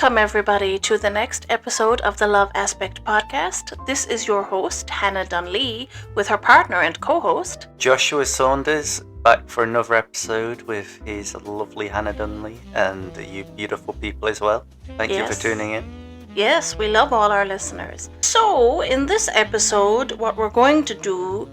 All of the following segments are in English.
Welcome, everybody, to the next episode of the Love Aspect podcast. This is your host, Hannah Dunlea, with her partner and co-host, Joshua Saunders, back for another episode with his lovely Hannah Dunlea and you beautiful people as well. Thank you for tuning in. Yes, we love all our listeners. So, in this episode, what we're going to do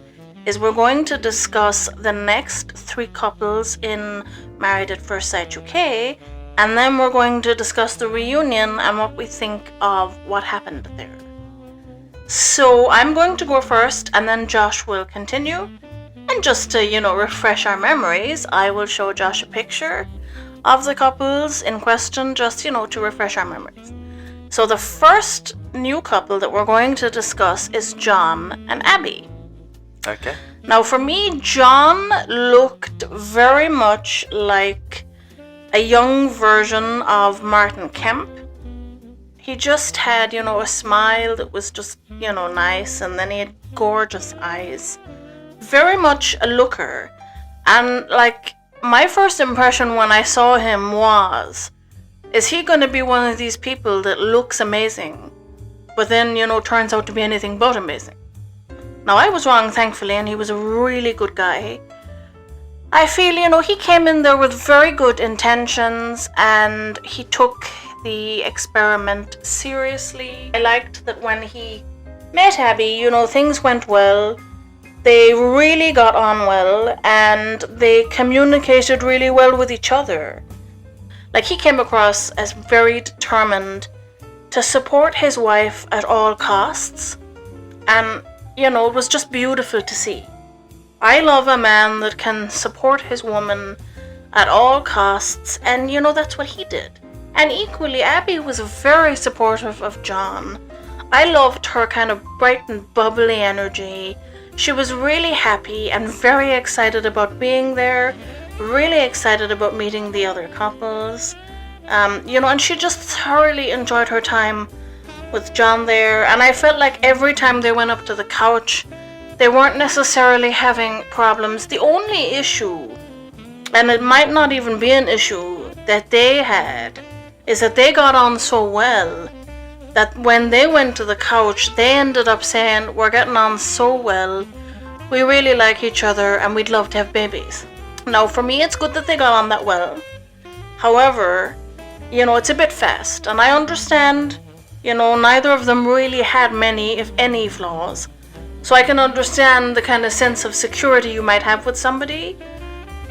is we're going to discuss the next 3 couples in Married at First Sight UK, and then we're going to discuss the reunion and what we think of what happened there. So I'm going to go first, and then Josh will continue. And just to, refresh our memories, I will show Josh a picture of the couples in question, just, to refresh our memories. So the first new couple that we're going to discuss is John and Abby. Okay. Now, for me, John looked very much like a young version of Martin Kemp. He just had, a smile that was just, nice, and then he had gorgeous eyes. Very much a looker. And, my first impression when I saw him was, is he going to be one of these people that looks amazing, but then, turns out to be anything but amazing? Now, I was wrong, thankfully, and he was a really good guy. I feel, he came in there with very good intentions and he took the experiment seriously. I liked that when he met Abby, things went well. They really got on well and they communicated really well with each other. He came across as very determined to support his wife at all costs. And, it was just beautiful to see. I love a man that can support his woman at all costs, and that's what he did. And equally, Abby was very supportive of John. I loved her kind of bright and bubbly energy. She was really happy and very excited about being there, really excited about meeting the other couples. And she just thoroughly enjoyed her time with John there, and I felt like every time they went up to the couch, they weren't necessarily having problems. The only issue, and it might not even be an issue, that they had is that they got on so well that when they went to the couch, they ended up saying, "We're getting on so well, we really like each other and we'd love to have babies." Now, for me, it's good that they got on that well. However, it's a bit fast, and I understand, neither of them really had many, if any, flaws. So I can understand the kind of sense of security you might have with somebody,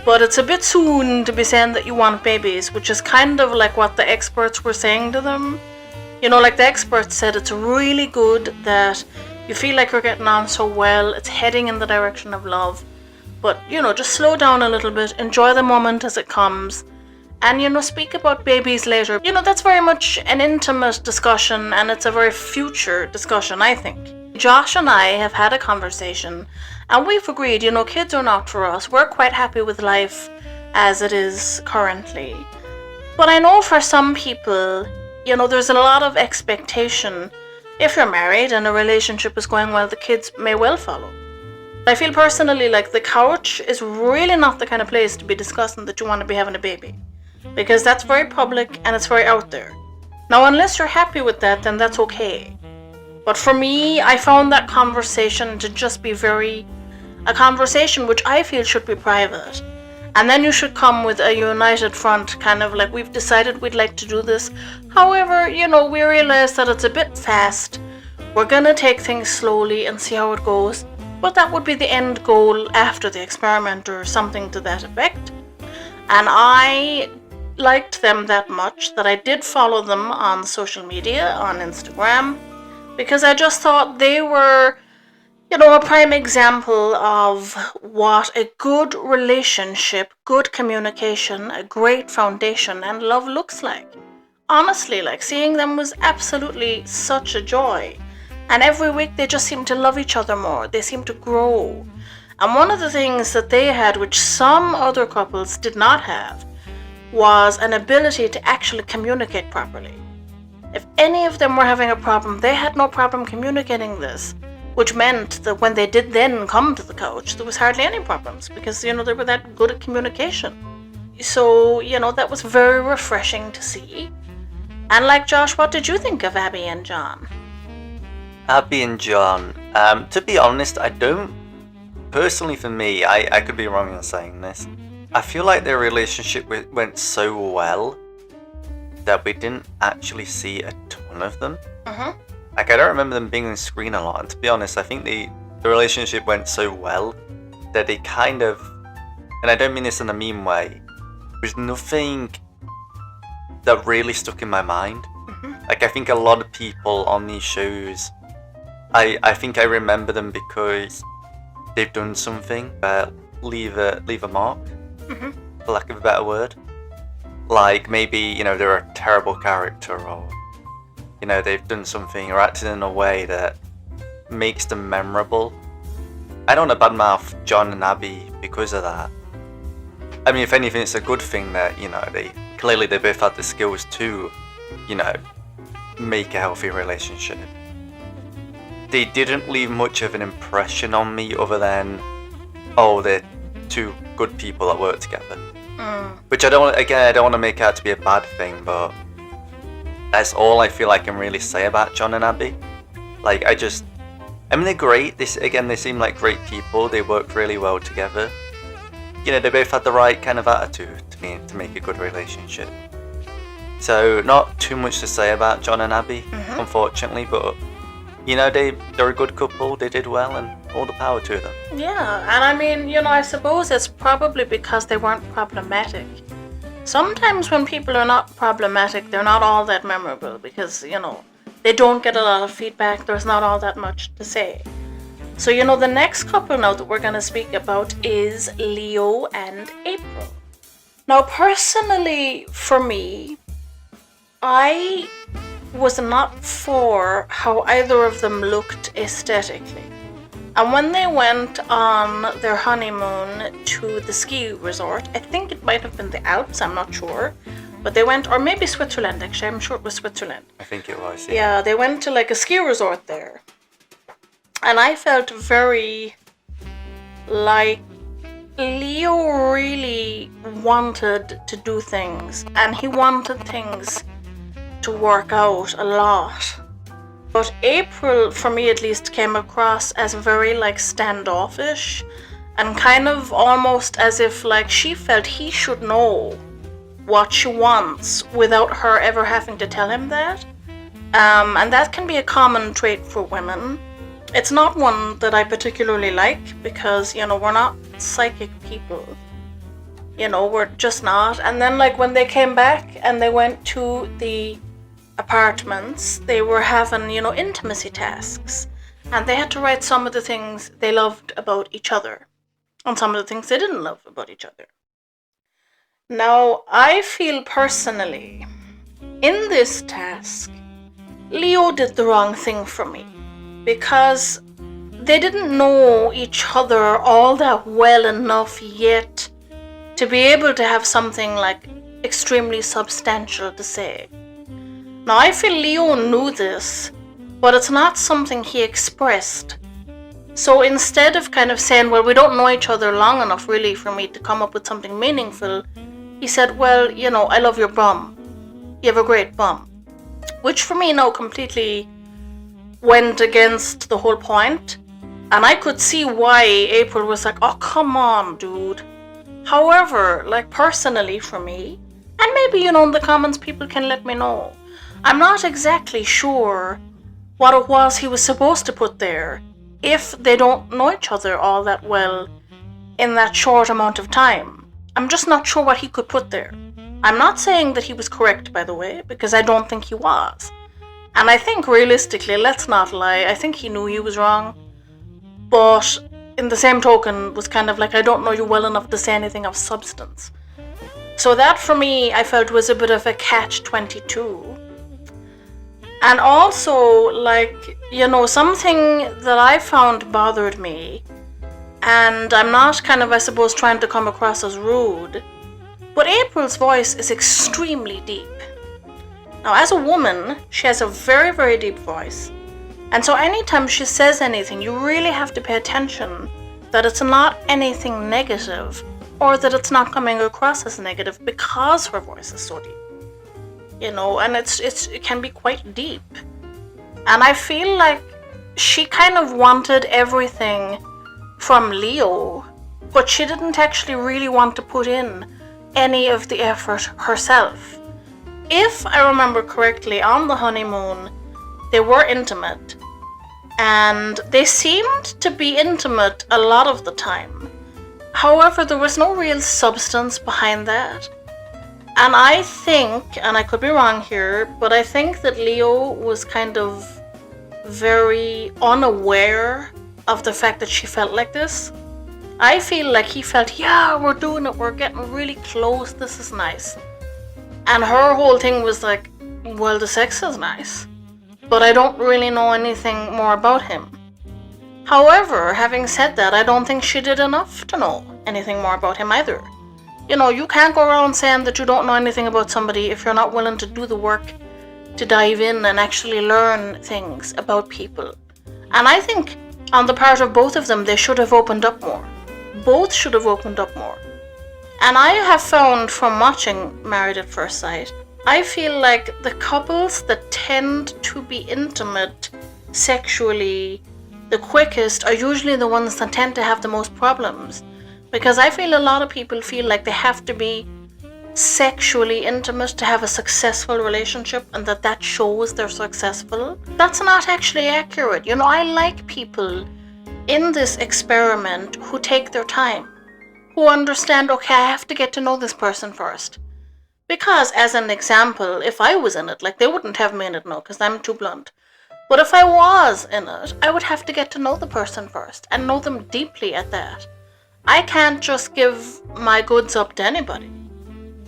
but it's a bit soon to be saying that you want babies, which is kind of like what the experts were saying to them. The experts said it's really good that you feel like you're getting on so well, it's heading in the direction of love, but, just slow down a little bit, enjoy the moment as it comes, and, speak about babies later. That's very much an intimate discussion, and it's a very future discussion, I think. Josh and I have had a conversation and we've agreed, kids are not for us. We're quite happy with life as it is currently. But I know for some people, there's a lot of expectation. If you're married and a relationship is going well, the kids may well follow. I feel personally like the couch is really not the kind of place to be discussing that you want to be having a baby, because that's very public and it's very out there. Now, unless you're happy with that, then that's okay. But for me, I found that conversation to just be a conversation which I feel should be private. And then you should come with a united front, kind of like, we've decided we'd like to do this. However, we realize that it's a bit fast. We're gonna take things slowly and see how it goes. But that would be the end goal after the experiment or something to that effect. And I liked them that much that I did follow them on social media, on Instagram, because I just thought they were, a prime example of what a good relationship, good communication, a great foundation, and love looks like. Honestly, seeing them was absolutely such a joy. And every week they just seemed to love each other more. They seemed to grow. And one of the things that they had, which some other couples did not have, was an ability to actually communicate properly. If any of them were having a problem, they had no problem communicating this, which meant that when they did then come to the couch, there was hardly any problems because, they were that good at communication. So, that was very refreshing to see. And like Josh, what did you think of Abby and John? Abby and John, to be honest, I don't, personally for me, I could be wrong in saying this, I feel like their relationship went so well that we didn't actually see a ton of them. Like, I don't remember them being on screen a lot, and to be honest, I think the relationship went so well that they kind of, and I don't mean this in a mean way, there's nothing that really stuck in my mind. Like, I think a lot of people on these shows, I think I remember them because they've done something that leave a mark, for lack of a better word. Like, maybe, you know, they're a terrible character, or, you know, they've done something or acted in a way that makes them memorable. I don't want to badmouth John and Abby because of that. I mean, if anything, it's a good thing that, you know, they both had the skills to, you know, make a healthy relationship. They didn't leave much of an impression on me other than, oh, they're two good people that work together. Which I don't want to make out to be a bad thing, but that's all I feel I can really say about John and Abby. Like, I mean, they're great. They seem like great people. They work really well together. You know, they both had the right kind of attitude to make a good relationship. So, not too much to say about John and Abby, unfortunately, but, you know, they're a good couple. They did well, and all the power to them. Yeah, and I mean, you know, I suppose it's probably because they weren't problematic. Sometimes when people are not problematic, they're not all that memorable because, you know, they don't get a lot of feedback. There's not all that much to say. So, you know, the next couple now that we're going to speak about is Leo and April. Now, personally, for me, I was not for how either of them looked aesthetically. And when they went on their honeymoon to the ski resort, I think it might have been the Alps, I'm not sure. But they went, or maybe Switzerland actually, I'm sure it was Switzerland. I think it was, yeah. They went to like a ski resort there. And I felt very like Leo really wanted to do things. And he wanted things to work out a lot. But April, for me at least, came across as very like standoffish and kind of almost as if like she felt he should know what she wants without her ever having to tell him that. And that can be a common trait for women. It's not one that I particularly like because, you know, we're not psychic people. You know, we're just not. And then like when they came back and they went to the apartments, they were having, you know, intimacy tasks. And they had to write some of the things they loved about each other and some of the things they didn't love about each other. Now, I feel personally, in this task, Leo did the wrong thing for me because they didn't know each other all that well enough yet to be able to have something like extremely substantial to say. Now, I feel Leo knew this, but it's not something he expressed. So instead of kind of saying, well, we don't know each other long enough really for me to come up with something meaningful, he said, well, you know, I love your bum. You have a great bum. Which for me now completely went against the whole point. And I could see why April was like, oh, come on, dude. However, like personally for me, and maybe, you know, in the comments people can let me know, I'm not exactly sure what it was he was supposed to put there if they don't know each other all that well in that short amount of time. I'm just not sure what he could put there. I'm not saying that he was correct, by the way, because I don't think he was. And I think realistically, let's not lie, I think he knew he was wrong. But in the same token was kind of like, I don't know you well enough to say anything of substance. So that for me, I felt was a bit of a catch-22. And also, like, you know, something that I found bothered me, and I'm not kind of, I suppose, trying to come across as rude, but April's voice is extremely deep. Now, as a woman, she has a very, very deep voice. And so anytime she says anything, you really have to pay attention that it's not anything negative or that it's not coming across as negative because her voice is so deep. and it can be quite deep. And I feel like she kind of wanted everything from Leo, but she didn't actually really want to put in any of the effort herself. If I remember correctly, on the honeymoon, they were intimate, and they seemed to be intimate a lot of the time. However, there was no real substance behind that. And I think, and I could be wrong here, but I think that Leo was kind of very unaware of the fact that she felt like this. I feel like he felt, yeah, we're doing it, we're getting really close, this is nice. And her whole thing was like, well, the sex is nice, but I don't really know anything more about him. However, having said that, I don't think she did enough to know anything more about him either. You can't go around saying that you don't know anything about somebody if you're not willing to do the work to dive in and actually learn things about people. And I think on the part of both of them, they should have opened up more. Both should have opened up more. And I have found from watching Married at First Sight, I feel like the couples that tend to be intimate sexually the quickest are usually the ones that tend to have the most problems. Because I feel a lot of people feel like they have to be sexually intimate to have a successful relationship, and that shows they're successful. That's not actually accurate. I like people in this experiment who take their time, who understand, okay, I have to get to know this person first. Because, as an example, if I was in it, like, they wouldn't have me in it now because I'm too blunt. But if I was in it, I would have to get to know the person first and know them deeply at that. I can't just give my goods up to anybody.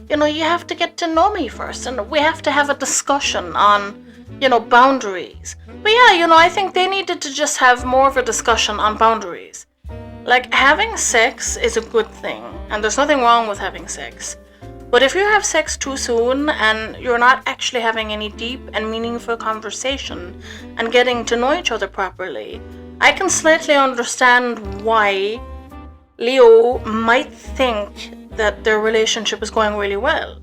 You have to get to know me first, and we have to have a discussion on, boundaries. But yeah, I think they needed to just have more of a discussion on boundaries. Like, having sex is a good thing, and there's nothing wrong with having sex. But if you have sex too soon and you're not actually having any deep and meaningful conversation and getting to know each other properly, I can slightly understand why Leo might think that their relationship is going really well.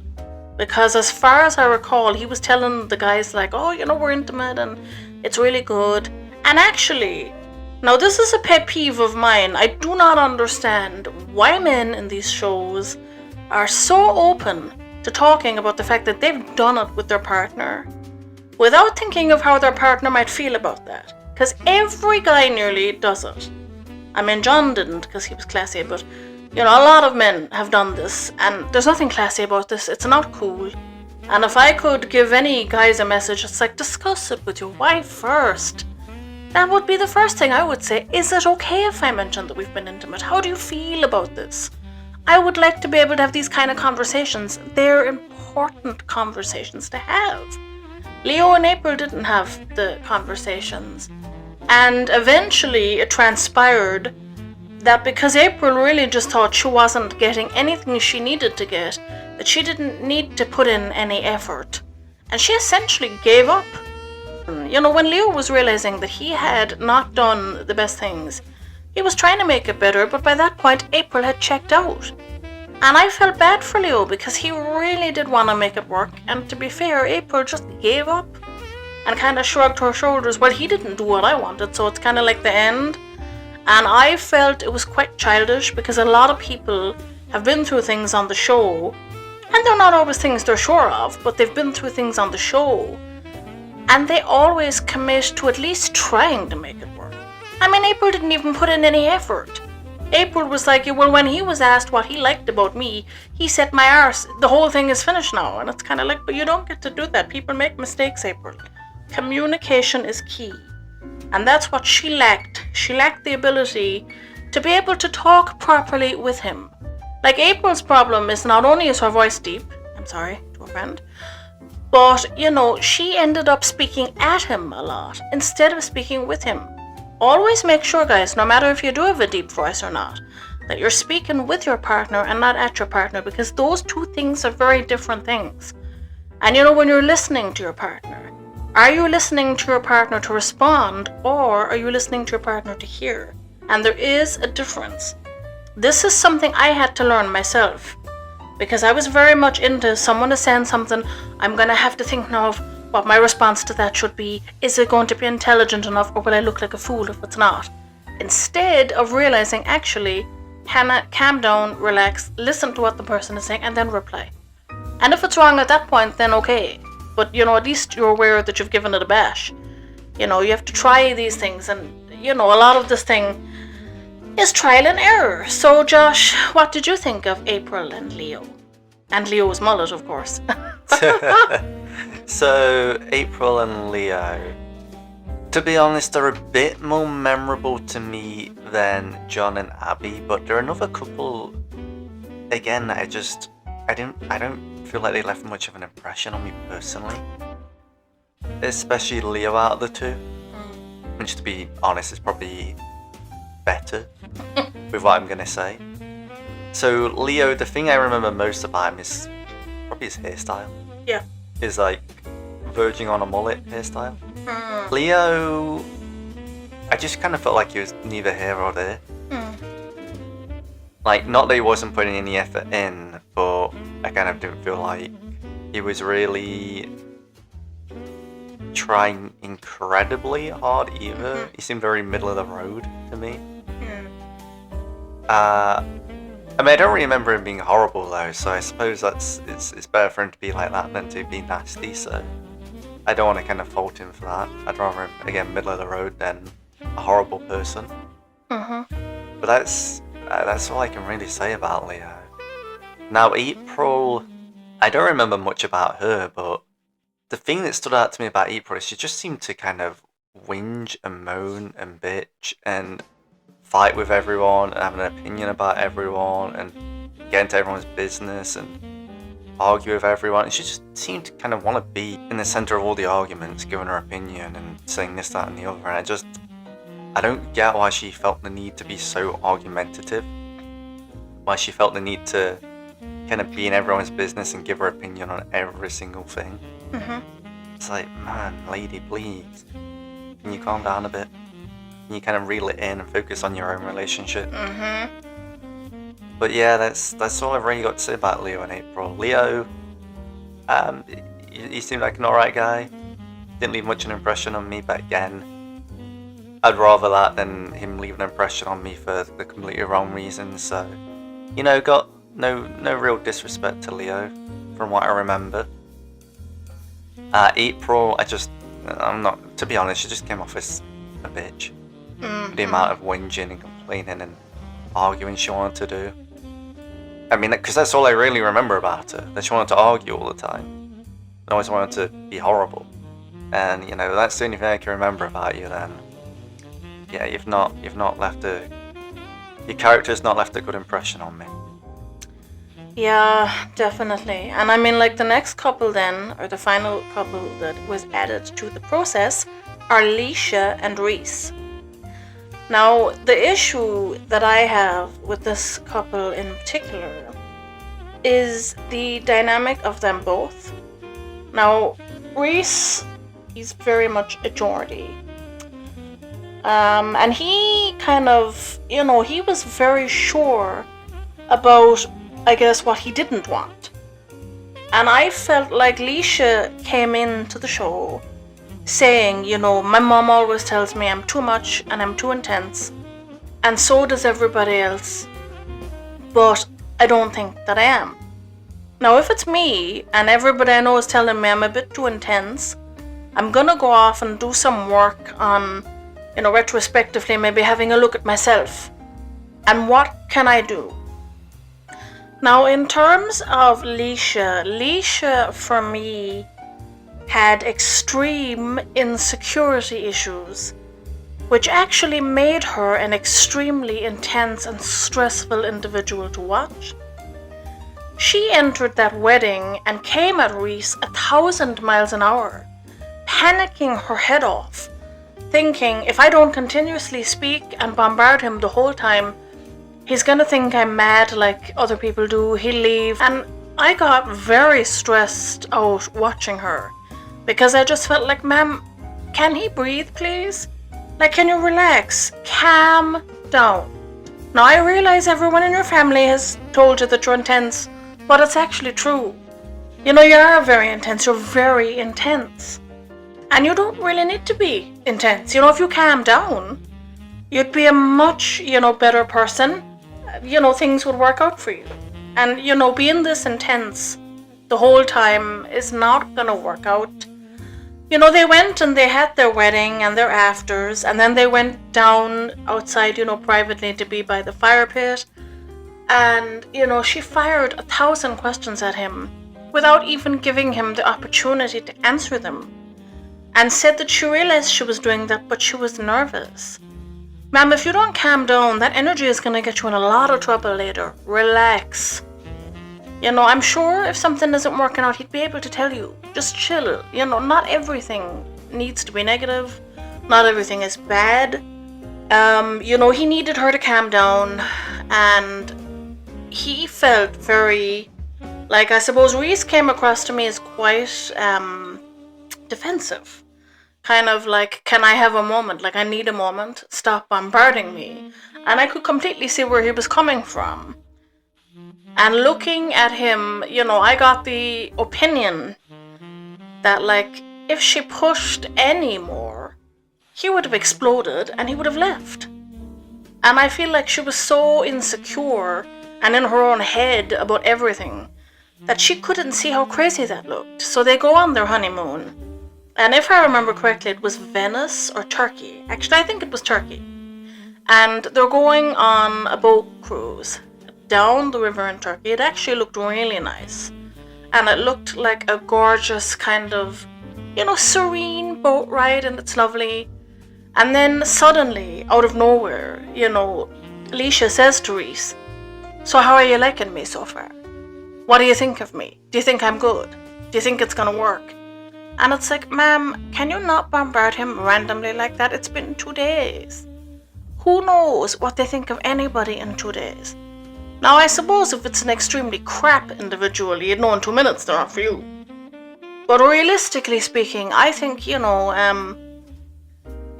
Because as far as I recall, he was telling the guys like, oh, we're intimate and it's really good. And actually, now this is a pet peeve of mine. I do not understand why men in these shows are so open to talking about the fact that they've done it with their partner without thinking of how their partner might feel about that. Because every guy nearly does it. I mean, John didn't because he was classy, but a lot of men have done this, and there's nothing classy about this. It's not cool. And if I could give any guys a message, it's like, discuss it with your wife first. That would be the first thing I would say. Is it okay if I mention that we've been intimate? How do you feel about this? I would like to be able to have these kind of conversations. They're important conversations to have. Leo and April didn't have the conversations. And eventually it transpired that because April really just thought she wasn't getting anything she needed to get, that she didn't need to put in any effort. And she essentially gave up. When Leo was realizing that he had not done the best things, he was trying to make it better, but by that point April had checked out. And I felt bad for Leo because he really did want to make it work, and to be fair, April just gave up and kind of shrugged her shoulders. Well, he didn't do what I wanted, so it's kind of like the end. And I felt it was quite childish because a lot of people have been through things on the show, and they're not always things they're sure of, but they've been through things on the show, and they always commit to at least trying to make it work. I mean, April didn't even put in any effort. April was like, well, when he was asked what he liked about me, he said my arse, the whole thing is finished now. And it's kind of like, but you don't get to do that. People make mistakes, April. Communication is key. And that's what she lacked. She lacked the ability to be able to talk properly with him. Like, April's problem is not only is her voice deep, I'm sorry to a friend, but, she ended up speaking at him a lot instead of speaking with him. Always make sure, guys, no matter if you do have a deep voice or not, that you're speaking with your partner and not at your partner, because those two things are very different things. And when you're listening to your partner, are you listening to your partner to respond, or are you listening to your partner to hear? And there is a difference. This is something I had to learn myself. Because I was very much into someone is saying something, I'm going to have to think now of what my response to that should be. Is it going to be intelligent enough, or will I look like a fool if it's not? Instead of realizing, actually, Hannah, calm down, relax, listen to what the person is saying, and then reply. And if it's wrong at that point, then okay. But, at least you're aware that you've given it a bash. You have to try these things, and, a lot of this thing is trial and error. So, Josh, what did you think of April and Leo? And Leo's mullet, of course. So, April and Leo, to be honest, they're a bit more memorable to me than John and Abby, but they're another couple, again, I don't feel like they left much of an impression on me personally. Especially Leo out of the two. Which, to be honest, is probably better with what I'm going to say. So, Leo, the thing I remember most about him is probably his hairstyle. Yeah. His, verging on a mullet hairstyle. Leo, I just kind of felt like he was neither here or there. Not that he wasn't putting any effort in, but I kind of didn't feel like he was really trying incredibly hard either. He seemed very middle of the road to me. I don't remember him being horrible though, so I suppose it's better for him to be like that than to be nasty, so I don't want to kind of fault him for that. I'd rather him, again, middle of the road than a horrible person. But that's all I can really say about Leo. Now, April, I don't remember much about her, but the thing that stood out to me about April is she just seemed to kind of whinge and moan and bitch and fight with everyone and have an opinion about everyone and get into everyone's business and argue with everyone. And she just seemed to kind of want to be in the center of all the arguments, giving her opinion and saying this, that, and the other. And I don't get why she felt the need to be so argumentative. Why she felt the need to kind of be in everyone's business and give her opinion on every single thing. It's like, man, lady, please. Can you calm down a bit? Can you kind of reel it in and focus on your own relationship? But yeah, that's all I've really got to say about Leo and April. Leo, he seemed like an alright guy. Didn't leave much of an impression on me, but again, I'd rather that than him leave an impression on me for the completely wrong reasons. So, got no real disrespect to Leo from what I remember. April, to be honest, she just came off as a bitch. The amount of whinging and complaining and arguing she wanted to do. I mean, because that's all I really remember about her, that she wanted to argue all the time. And always wanted to be horrible. And, that's the only thing I can remember about you then. Yeah, you've not left your character's not left a good impression on me. Yeah, definitely. And I mean, the next couple then, or the final couple that was added to the process, are Leisha and Reese. Now, the issue that I have with this couple in particular is the dynamic of them both. Now, Reese, he's very much a Geordie. And he kind of, he was very sure about, I guess, what he didn't want. And I felt like Leisha came into the show saying, my mom always tells me I'm too much and I'm too intense, and so does everybody else, but I don't think that I am. Now, if it's me and everybody I know is telling me I'm a bit too intense, I'm gonna go off and do some work on, retrospectively maybe having a look at myself. And what can I do? Now, in terms of Leisha for me had extreme insecurity issues, which actually made her an extremely intense and stressful individual to watch. She entered that wedding and came at Reese 1,000 miles an hour, panicking her head off, thinking if I don't continuously speak and bombard him the whole time, he's gonna think I'm mad like other people do, he'll leave. And I got very stressed out watching her, because I just felt like, ma'am, can he breathe, please? Can you relax? Calm down. Now, I realize everyone in your family has told you that you're intense, But it's actually true. You know, you are very intense. You're very intense. And you don't really need to be intense. You know, if you calm down, you'd be a much, better person. Things would work out for you. And, being this intense the whole time is not gonna work out. They went and they had their wedding and their afters, and then they went down outside, privately to be by the fire pit. And, she fired 1,000 questions at him without even giving him the opportunity to answer them. And said that she realized she was doing that, but she was nervous. Ma'am, if you don't calm down, that energy is going to get you in a lot of trouble later. Relax. I'm sure if something isn't working out, he'd be able to tell you. Just chill. Not everything needs to be negative. Not everything is bad. He needed her to calm down. And he felt very, I suppose Reese came across to me as quite defensive. Kind of like, can I have a moment? I need a moment. Stop bombarding me. And I could completely see where he was coming from. And looking at him, I got the opinion that, if she pushed any more, he would have exploded and he would have left. And I feel like she was so insecure and in her own head about everything that she couldn't see how crazy that looked. So they go on their honeymoon. And if I remember correctly, it was Venice or Turkey. Actually, I think it was Turkey. And they're going on a boat cruise down the river in Turkey. It actually looked really nice. And it looked like a gorgeous kind of, serene boat ride, and it's lovely. And then suddenly, out of nowhere, Alicia says to Reese, "So how are you liking me so far? What do you think of me? Do you think I'm good? Do you think it's gonna work?" And it's like, ma'am, can you not bombard him randomly like that? It's been 2 days. Who knows what they think of anybody in 2 days? Now, I suppose if it's an extremely crap individual, you'd know in 2 minutes they're not for you. But realistically speaking, I think,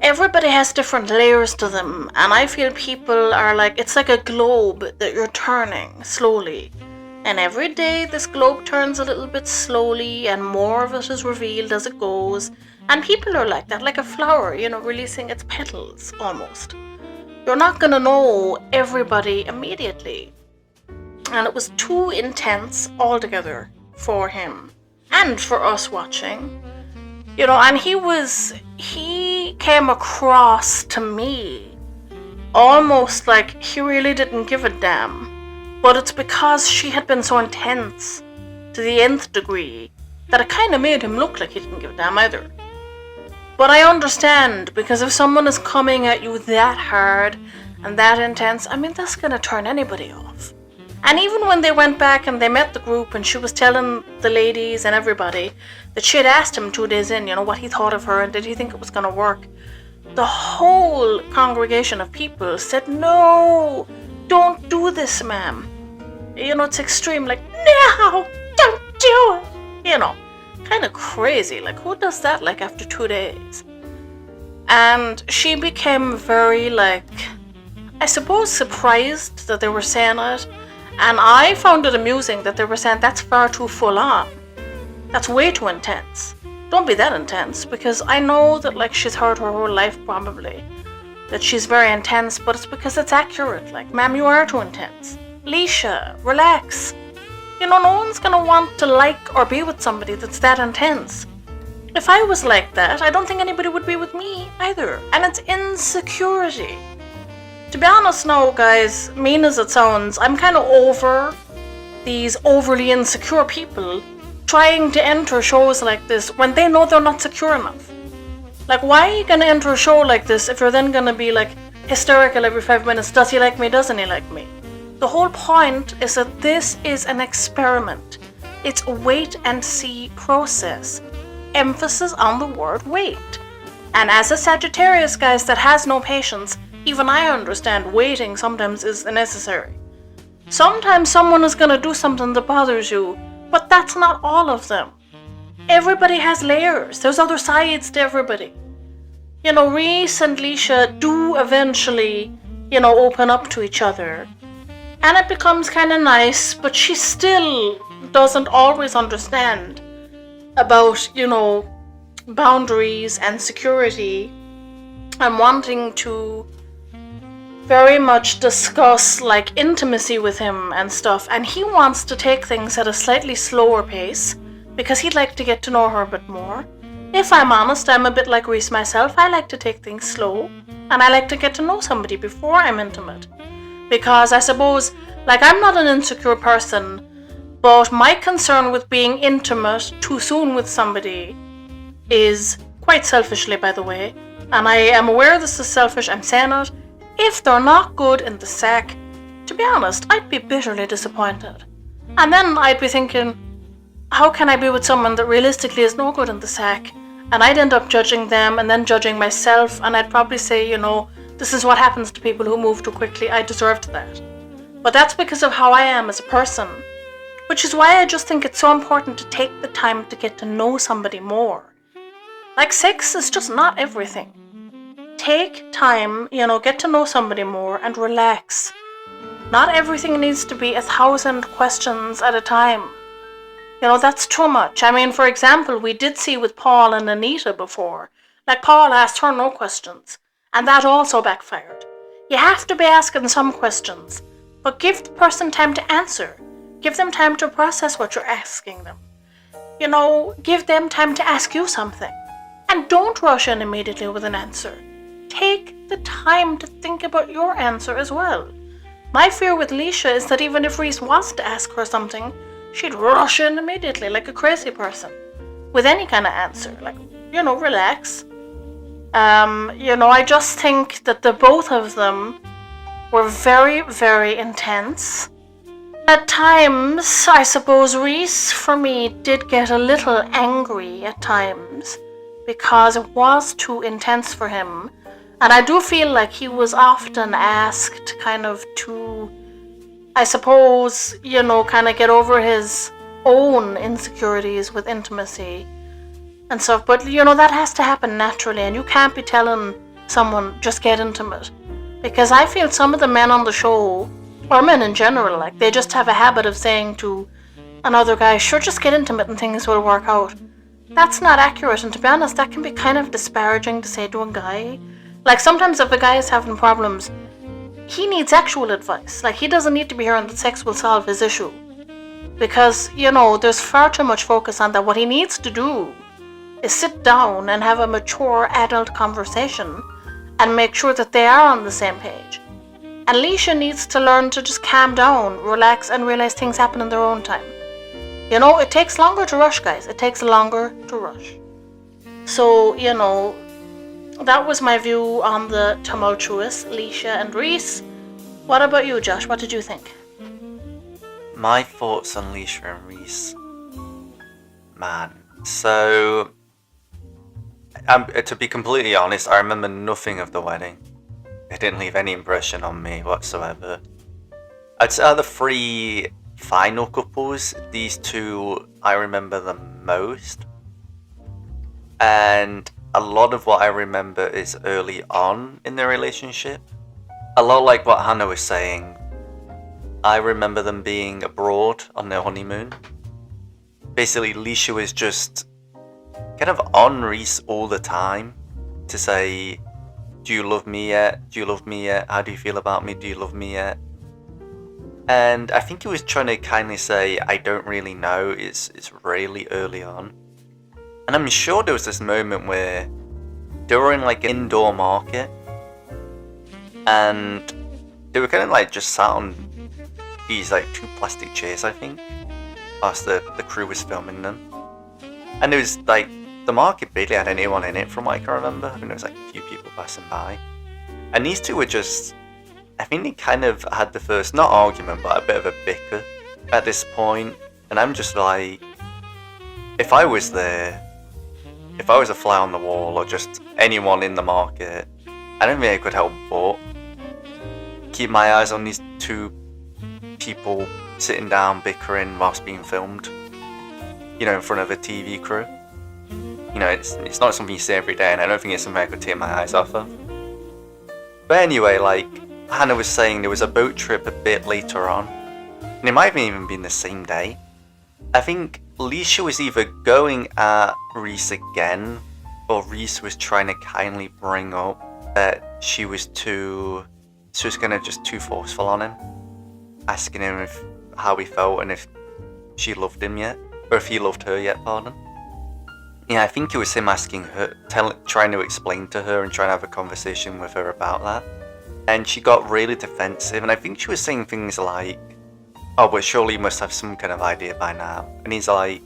everybody has different layers to them. And I feel people are it's like a globe that you're turning slowly. And every day this globe turns a little bit slowly and more of it is revealed as it goes. And people are like that, like a flower, releasing its petals almost. You're not going to know everybody immediately. And it was too intense altogether for him and for us watching. And he came across to me almost like he really didn't give a damn. But it's because she had been so intense to the nth degree that it kind of made him look like he didn't give a damn either. But I understand, because if someone is coming at you that hard and that intense, that's going to turn anybody off. And even when they went back and they met the group and she was telling the ladies and everybody that she had asked him 2 days in, what he thought of her and did he think it was going to work, the whole congregation of people said, "No, don't do this, ma'am. It's extreme, no, don't do it. Kind of crazy. Who does that, after 2 days?" And she became very, I suppose, surprised that they were saying it. And I found it amusing that they were saying that's far too full on. That's way too intense. Don't be that intense, because I know that, she's heard her whole life probably that she's very intense, but it's because it's accurate. Ma'am, you are too intense. Leisha, relax. No one's gonna want to or be with somebody that's that intense. If I was like that, I don't think anybody would be with me either. And it's insecurity. To be honest now, guys, mean as it sounds, I'm kind of over these overly insecure people trying to enter shows like this when they know they're not secure enough. Why are you going to enter a show like this if you're then going to be hysterical every 5 minutes? Does he like me? Doesn't he like me? The whole point is that this is an experiment. It's a wait and see process. Emphasis on the word wait. And as a Sagittarius, guys, that has no patience, even I understand waiting sometimes is necessary. Sometimes someone is going to do something that bothers you, but that's not all of them. Everybody has layers. There's other sides to everybody. Reese and Leisha do eventually, open up to each other. And it becomes kind of nice, but she still doesn't always understand about, boundaries and security and wanting to very much discuss like intimacy with him and stuff. And he wants to take things at a slightly slower pace because he'd like to get to know her a bit more. If I'm honest, I'm a bit like Reese myself. I like to take things slow and I like to get to know somebody before I'm intimate. Because I suppose, like, I'm not an insecure person, but my concern with being intimate too soon with somebody is quite selfishly, by the way, and I am aware this is selfish, I'm saying it. If they're not good in the sack, to be honest, I'd be bitterly disappointed. And then I'd be thinking, how can I be with someone that realistically is no good in the sack? And I'd end up judging them and then judging myself, and I'd probably say, this is what happens to people who move too quickly. I deserved that. But that's because of how I am as a person. Which is why I just think it's so important to take the time to get to know somebody more. Like, sex is just not everything. Take time, get to know somebody more and relax. Not everything needs to be 1,000 questions at a time. That's too much. I mean, for example, we did see with Paul and Anita before. Like, Paul asked her no questions. And that also backfired. You have to be asking some questions, but give the person time to answer. Give them time to process what you're asking them. Give them time to ask you something. And don't rush in immediately with an answer. Take the time to think about your answer as well. My fear with Leisha is that even if Reese was to ask her something, she'd rush in immediately like a crazy person. With any kind of answer. Like, relax. I just think that the both of them were very, very intense. At times, I suppose Reese, for me, did get a little angry at times because it was too intense for him. And I do feel like he was often asked kind of to, I suppose, kind of get over his own insecurities with intimacy and stuff. But, that has to happen naturally, and you can't be telling someone, just get intimate. Because I feel some of the men on the show, or men in general, like, they just have a habit of saying to another guy, sure, just get intimate and things will work out. That's not accurate, and to be honest, that can be kind of disparaging to say to a guy. Like, sometimes if a guy is having problems, he needs actual advice. Like, he doesn't need to be hearing that sex will solve his issue. Because, there's far too much focus on that. What he needs to do is sit down and have a mature adult conversation and make sure that they are on the same page. And Leisha needs to learn to just calm down, relax, and realize things happen in their own time. It takes longer to rush, guys. It takes longer to rush. So, that was my view on the tumultuous Leisha and Reese. What about you, Josh? What did you think? My thoughts on Leisha and Reese. Man. So, to be completely honest, I remember nothing of the wedding. It didn't leave any impression on me whatsoever. I'd say out of the three final couples, these two I remember the most. And a lot of what I remember is early on in their relationship. A lot like what Hannah was saying. I remember them being abroad on their honeymoon. Basically, Leisha was just kind of on Reese all the time to say, do you love me yet? Do you love me yet? How do you feel about me? Do you love me yet? And I think he was trying to kindly say, I don't really know. It's really early on. And I'm sure there was this moment where they were in like an indoor market and they were kind of like just sat on these like two plastic chairs, I think, whilst the crew was filming them. And it was like, the market barely had anyone in it from what I can remember. I think there was like a few people passing by. And these two were just, I think they kind of had the first, not argument, but a bit of a bicker at this point. And I'm just like, if I was there, if I was a fly on the wall or just anyone in the market, I don't think I could help but keep my eyes on these two people sitting down bickering whilst being filmed, in front of a TV crew. It's not something you see every day, and I don't think it's something I could take my eyes off of. But anyway, like, Hannah was saying there was a boat trip a bit later on, and it might have even been the same day. I think Leisha was either going at Reese again, or Reese was trying to kindly bring up that she was kind of just too forceful on him, asking him how he felt and if she loved him yet, or if he loved her yet, pardon. Yeah, I think it was him asking her, trying to explain to her and trying to have a conversation with her about that. And she got really defensive, and I think she was saying things like, oh, but surely you must have some kind of idea by now. And he's like,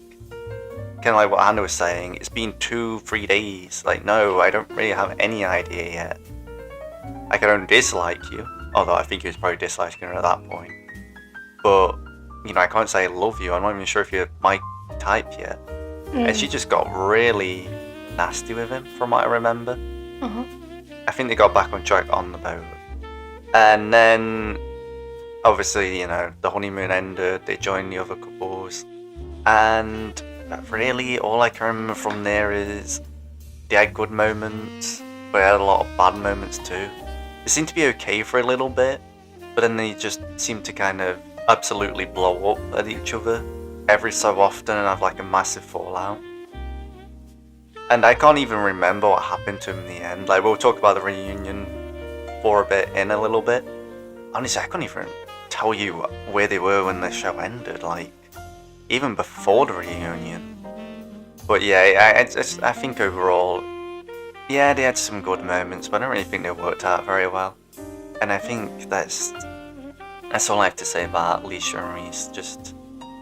kind of like what Hannah was saying, it's been 2-3 days. Like, no, I don't really have any idea yet. Like, I don't dislike you, although I think he was probably disliking her at that point. But, you know, I can't say I love you, I'm not even sure if you're my type yet. And she just got really nasty with him, from what I remember. I think they got back on track on the boat. And then, obviously, you know, the honeymoon ended, they joined the other couples. And really, all I can remember from there is they had good moments, but they had a lot of bad moments too. They seemed to be okay for a little bit, but then they just seemed to kind of absolutely blow up at each other every so often and have like a massive fallout. And I can't even remember what happened to him in the end. Like, we'll talk about the reunion for a bit in a little bit. Honestly, I can't even tell you where they were when the show ended, like, even before the reunion. But yeah, I think overall, yeah, they had some good moments, but I don't really think they worked out very well. And I think that's all I have to say about Leisha and Reese. Just,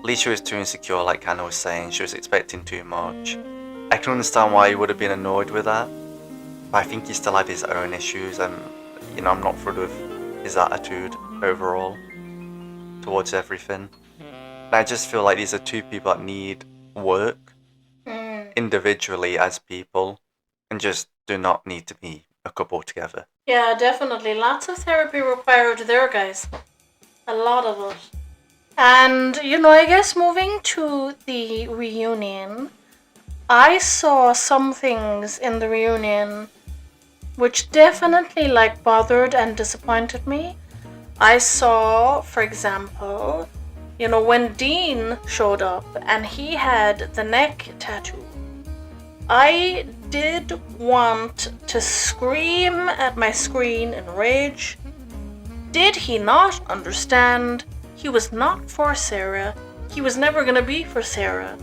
Leisha was too insecure, like Hannah was saying. She was expecting too much. I can understand why he would have been annoyed with that, but I think he still had his own issues, and, you know, I'm not thrilled with his attitude overall towards everything. And I just feel like these are two people that need work individually as people, and just do not need to be a couple together. Yeah, definitely. Lots of therapy required there, guys. A lot of it. And, you know, I guess moving to the reunion, I saw some things in the reunion which definitely, like, bothered and disappointed me. I saw, for example, you know, when Dean showed up and he had the neck tattoo, I did want to scream at my screen in rage. Did he not understand? He was not for Sarah. He was never going to be for Sarah.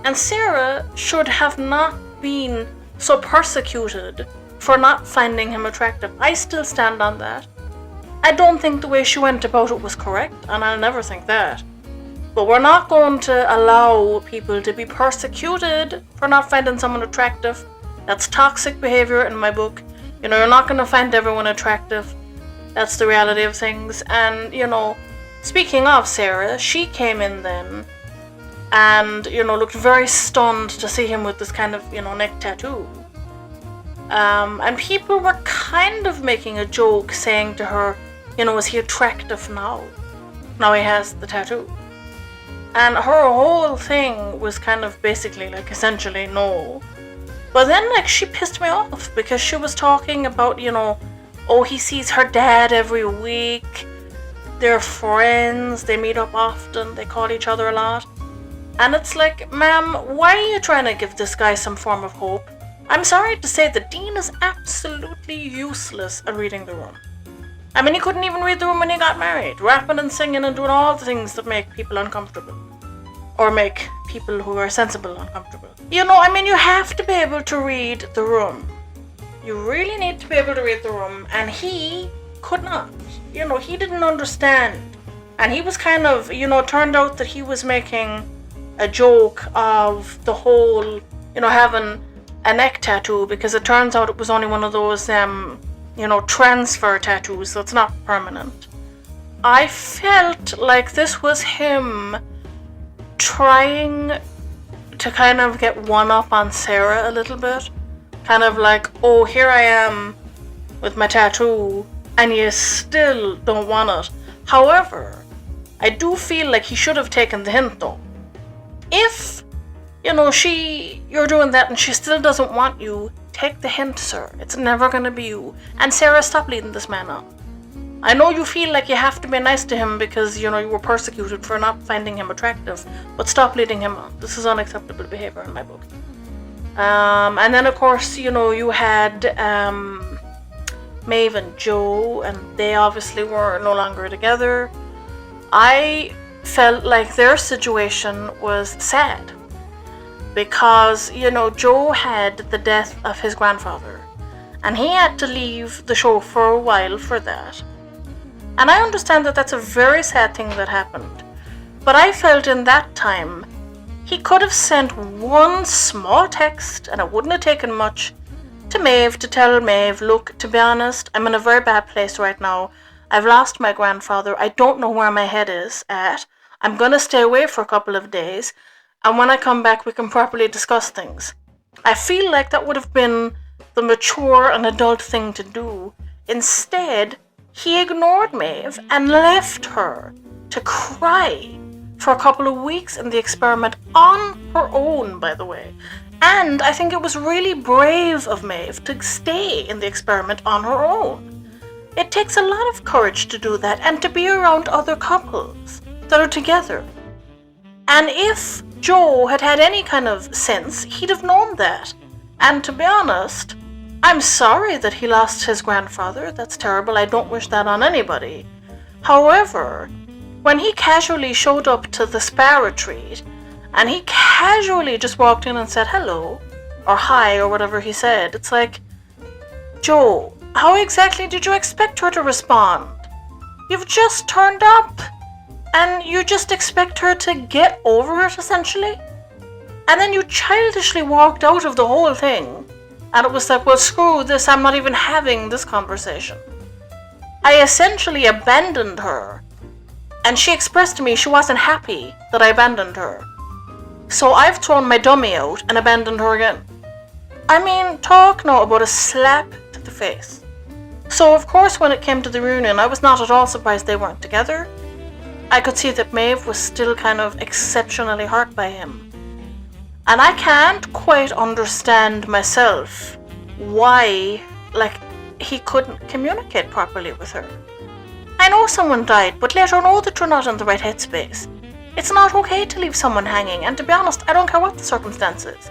And Sarah should have not been so persecuted for not finding him attractive. I still stand on that. I don't think the way she went about it was correct, and I'll never think that. But we're not going to allow people to be persecuted for not finding someone attractive. That's toxic behavior in my book. You know, you're not going to find everyone attractive. That's the reality of things. And, you know, speaking of Sarah, she came in then and, you know, looked very stunned to see him with this kind of, you know, neck tattoo. And people were kind of making a joke saying to her, you know, is he attractive now? Now he has the tattoo. And her whole thing was kind of basically like essentially no. But then like she pissed me off because she was talking about, you know, oh, he sees her dad every week. They're friends, they meet up often, they call each other a lot. And it's like, ma'am, why are you trying to give this guy some form of hope? I'm sorry to say that Dean is absolutely useless at reading the room. I mean, he couldn't even read the room when he got married, rapping and singing and doing all the things that make people uncomfortable. Or make people who are sensible uncomfortable. You know, I mean, you have to be able to read the room. You really need to be able to read the room, and he could not. You know, he didn't understand. And he was kind of, you know, turned out that he was making a joke of the whole, you know, having a neck tattoo, because it turns out it was only one of those, you know, transfer tattoos, so it's not permanent. I felt like this was him trying to kind of get one up on Sarah a little bit. Kind of like, oh, here I am with my tattoo, and you still don't want it. However, I do feel like he should have taken the hint though. If, you know, you're doing that and she still doesn't want you, take the hint, sir. It's never gonna be you. And Sarah, stop leading this man on. I know you feel like you have to be nice to him because, you were persecuted for not finding him attractive, but stop leading him on. This is unacceptable behavior in my book. And then, of course, you had Maeve and Joe, and they obviously were no longer together. I felt like their situation was sad because, Joe had the death of his grandfather, and he had to leave the show for a while for that. And I understand that that's a very sad thing that happened, but I felt in that time he could have sent one small text, and it wouldn't have taken much, to Maeve to tell Maeve, look, to be honest, I'm in a very bad place right now. I've lost my grandfather. I don't know where my head is at. I'm going to stay away for a couple of days, and when I come back we can properly discuss things. I feel like that would have been the mature and adult thing to do. Instead, he ignored Maeve and left her to cry for a couple of weeks in the experiment on her own, by the way. And I think it was really brave of Maeve to stay in the experiment on her own. It takes a lot of courage to do that and to be around other couples that are together. And if Joe had had any kind of sense, he'd have known that. And to be honest, I'm sorry that he lost his grandfather. That's terrible. I don't wish that on anybody. However, when he casually showed up to the spa retreat, and he casually just walked in and said hello, or hi, or whatever he said, it's like, Joe, how exactly did you expect her to respond? You've just turned up, and you just expect her to get over it, essentially? And then you childishly walked out of the whole thing, and it was like, well, screw this, I'm not even having this conversation. I essentially abandoned her, and she expressed to me she wasn't happy that I abandoned her. So I've thrown my dummy out and abandoned her again. I mean, talk now about a slap to the face. So of course when it came to the reunion, I was not at all surprised they weren't together. I could see that Maeve was still kind of exceptionally hurt by him. And I can't quite understand myself why, he couldn't communicate properly with her. I know someone died, but let her know that you're not in the right headspace. It's not okay to leave someone hanging, and to be honest, I don't care what the circumstances.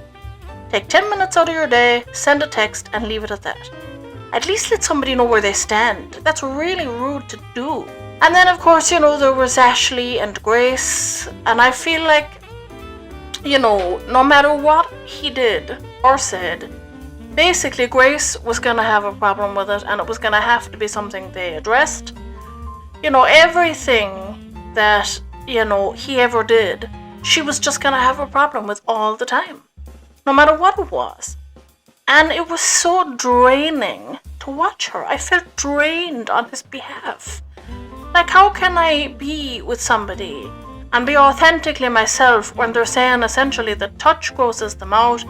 Take 10 minutes out of your day, send a text, and leave it at that. At least let somebody know where they stand. That's really rude to do. And then, of course, there was Ashley and Grace, and I feel like, no matter what he did or said, basically Grace was going to have a problem with it, and it was going to have to be something they addressed. Everything that, he ever did, she was just going to have a problem with all the time, no matter what it was. And it was so draining to watch her. I felt drained on his behalf. Like, how can I be with somebody and be authentically myself when they're saying essentially that touch grosses them out,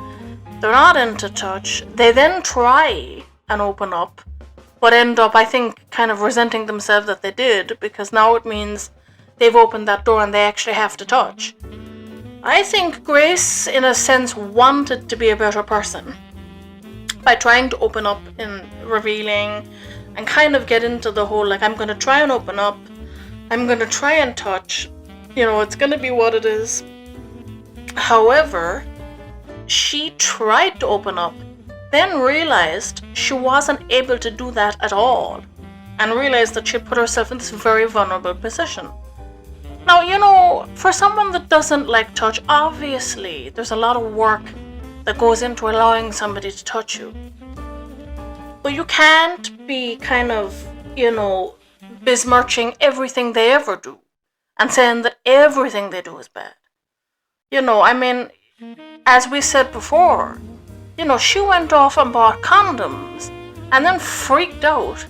they're not into touch, they then try and open up, but end up, I think, kind of resenting themselves that they did, because now it means they've opened that door and they actually have to touch. I think Grace, in a sense, wanted to be a better person by trying to open up in revealing and kind of get into the whole, I'm going to try and open up, I'm going to try and touch, it's going to be what it is. However, she tried to open up, then realized she wasn't able to do that at all, and realized that she put herself in this very vulnerable position. Now, for someone that doesn't like touch, obviously there's a lot of work that goes into allowing somebody to touch you. But you can't be kind of, besmirching everything they ever do and saying that everything they do is bad. As we said before, she went off and bought condoms and then freaked out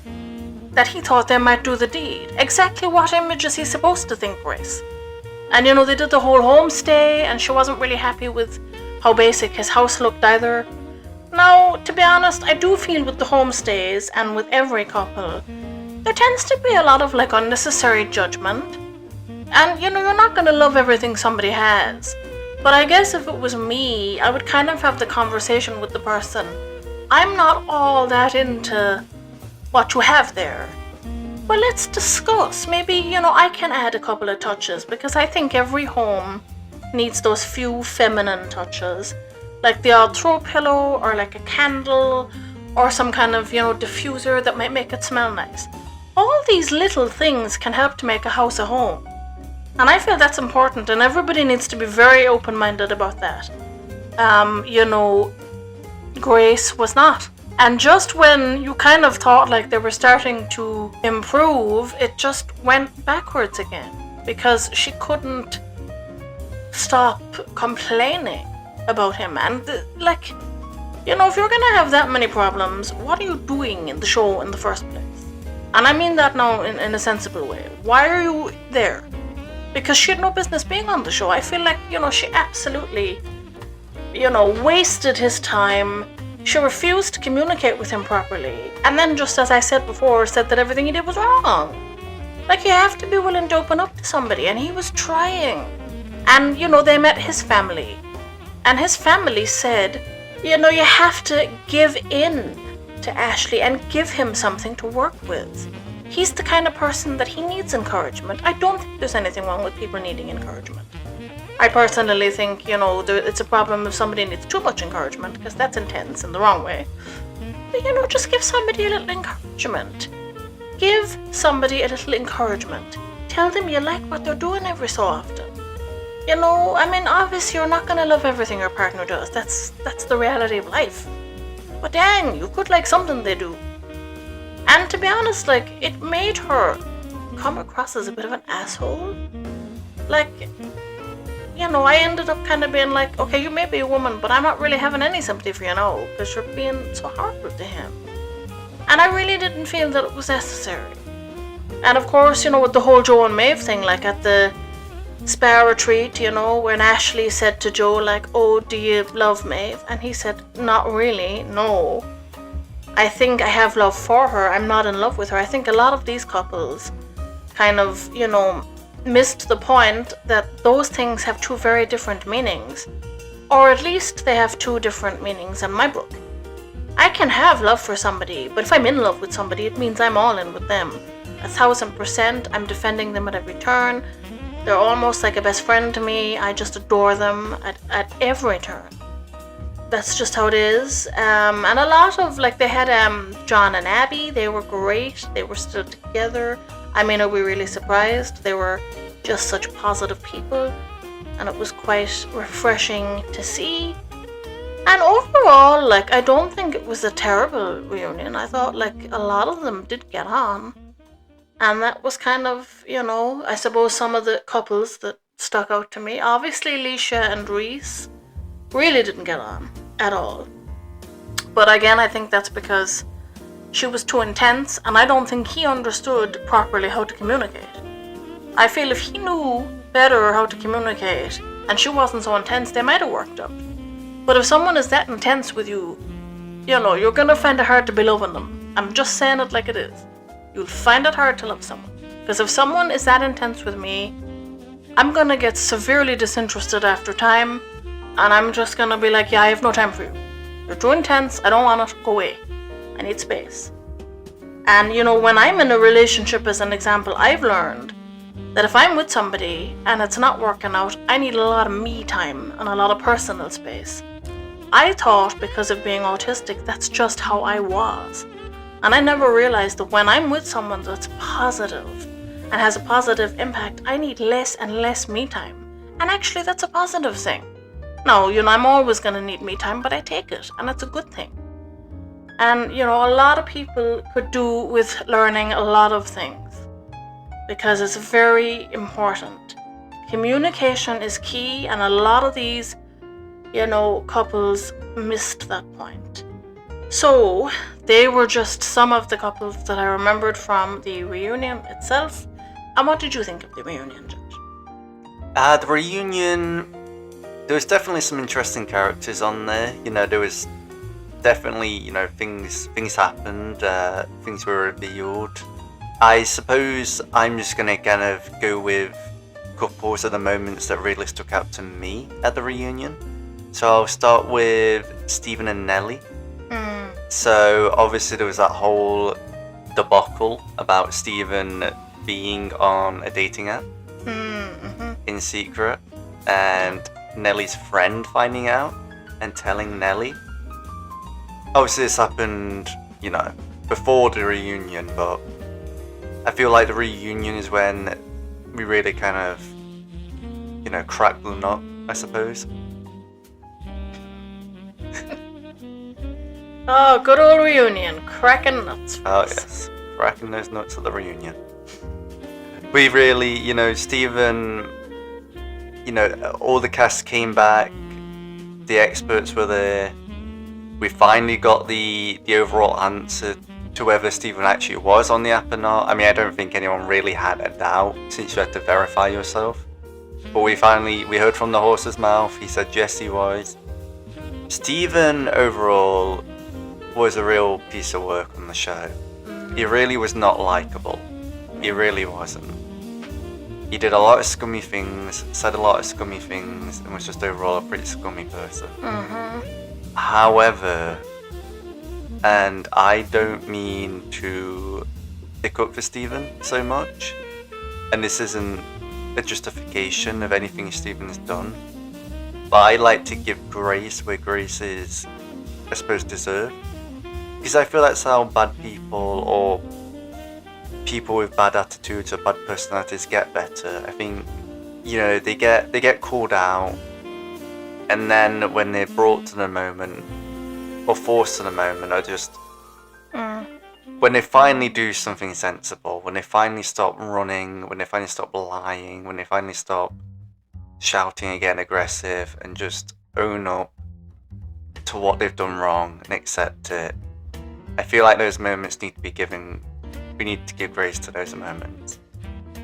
that he thought they might do the deed. Exactly what image is he supposed to think, Grace? And they did the whole homestay, and she wasn't really happy with how basic his house looked either. Now, to be honest, I do feel with the homestays and with every couple, there tends to be a lot of unnecessary judgment. And you're not going to love everything somebody has. But I guess if it was me, I would kind of have the conversation with the person. I'm not all that into what you have there. Well, let's discuss. Maybe, I can add a couple of touches because I think every home needs those few feminine touches. Like the odd throw pillow or like a candle or some kind of, diffuser that might make it smell nice. All these little things can help to make a house a home. And I feel that's important, and everybody needs to be very open-minded about that. Grace was not. And just when you kind of thought like they were starting to improve, it just went backwards again. Because she couldn't stop complaining about him. And, if you're gonna have that many problems, what are you doing in the show in the first place? And I mean that now in a sensible way. Why are you there? Because she had no business being on the show. I feel like, she absolutely, wasted his time. She refused to communicate with him properly. And then, just as I said before, said that everything he did was wrong. Like, you have to be willing to open up to somebody. And he was trying. And, they met his family. And his family said, you have to give in to Ashley and give him something to work with. He's the kind of person that he needs encouragement. I don't think there's anything wrong with people needing encouragement. I personally think, it's a problem if somebody needs too much encouragement, because that's intense in the wrong way. But, just give somebody a little encouragement. Give somebody a little encouragement. Tell them you like what they're doing every so often. Obviously you're not going to love everything your partner does. That's the reality of life. But dang, you could like something they do. And to be honest, it made her come across as a bit of an asshole. I ended up kind of being like, okay, you may be a woman, but I'm not really having any sympathy for you now, because you're being so horrible to him. And I really didn't feel that it was necessary. And of course, with the whole Joe and Maeve thing, at the spa retreat, when Ashley said to Joe, oh, do you love Maeve? And he said, not really, no. I think I have love for her. I'm not in love with her. I think a lot of these couples kind of, missed the point that those things have two very different meanings. Or at least they have two different meanings in my book. I can have love for somebody, but if I'm in love with somebody, it means I'm all in with them. 1,000%. I'm defending them at every turn. They're almost like a best friend to me. I just adore them at every turn. That's just how it is. And a lot of, they had John and Abby. They were great. They were still together. Are we really surprised? They were just such positive people. And it was quite refreshing to see. And overall, I don't think it was a terrible reunion. I thought, a lot of them did get on. And that was kind of, I suppose some of the couples that stuck out to me. Obviously, Leisha and Reese really didn't get on at all. But again, I think that's because she was too intense, and I don't think he understood properly how to communicate. I feel if he knew better how to communicate, and she wasn't so intense, they might have worked out. But if someone is that intense with you, you're gonna find it hard to be loving them. I'm just saying it like it is. You'll find it hard to love someone. Because if someone is that intense with me, I'm gonna get severely disinterested after time, and I'm just gonna be like, yeah, I have no time for you. You're too intense, I don't want it, go away. I need space. And when I'm in a relationship, as an example, I've learned that if I'm with somebody and it's not working out, I need a lot of me time and a lot of personal space. I thought because of being autistic, that's just how I was. And I never realized that when I'm with someone that's positive and has a positive impact, I need less and less me time. And actually, that's a positive thing. Now, I'm always going to need me time, but I take it, and it's a good thing. And, a lot of people could do with learning a lot of things, because it's very important. Communication is key, and a lot of these, couples missed that point. So, they were just some of the couples that I remembered from the reunion itself. And what did you think of the reunion, Judge? The reunion, there was definitely some interesting characters on there. There was definitely, things happened, things were revealed. I suppose I'm just going to kind of go with couples of the moments that really stuck out to me at the reunion. So I'll start with Stephen and Nellie. So obviously there was that whole debacle about Stephen being on a dating app in secret, and Nellie's friend finding out and telling Nellie. Obviously this happened, before the reunion, but I feel like the reunion is when we really kind of, crack the nut, I suppose. Oh, good old reunion. Cracking nuts. Oh, yes. Cracking those nuts at the reunion. We really, Stephen, all the cast came back. The experts were there. We finally got the overall answer to whether Stephen actually was on the app or not. I mean, I don't think anyone really had a doubt since you had to verify yourself. But we heard from the horse's mouth. He said yes, he was. Stephen overall was a real piece of work on the show. He really was not likable. He really wasn't. He did a lot of scummy things, said a lot of scummy things, and was just overall a pretty scummy person. However, and I don't mean to stick up for Stephen so much, and this isn't a justification of anything Stephen's done, but I like to give grace where grace is, I suppose, deserved. Because I feel that's how bad people or people with bad attitudes or bad personalities get better. I think, they get called out, and then when they're brought to the moment or forced to the moment, or just when they finally do something sensible, when they finally stop running, when they finally stop lying, when they finally stop shouting and getting aggressive and just own up to what they've done wrong and accept it. I feel like those moments need to be given. We need to give grace to those moments.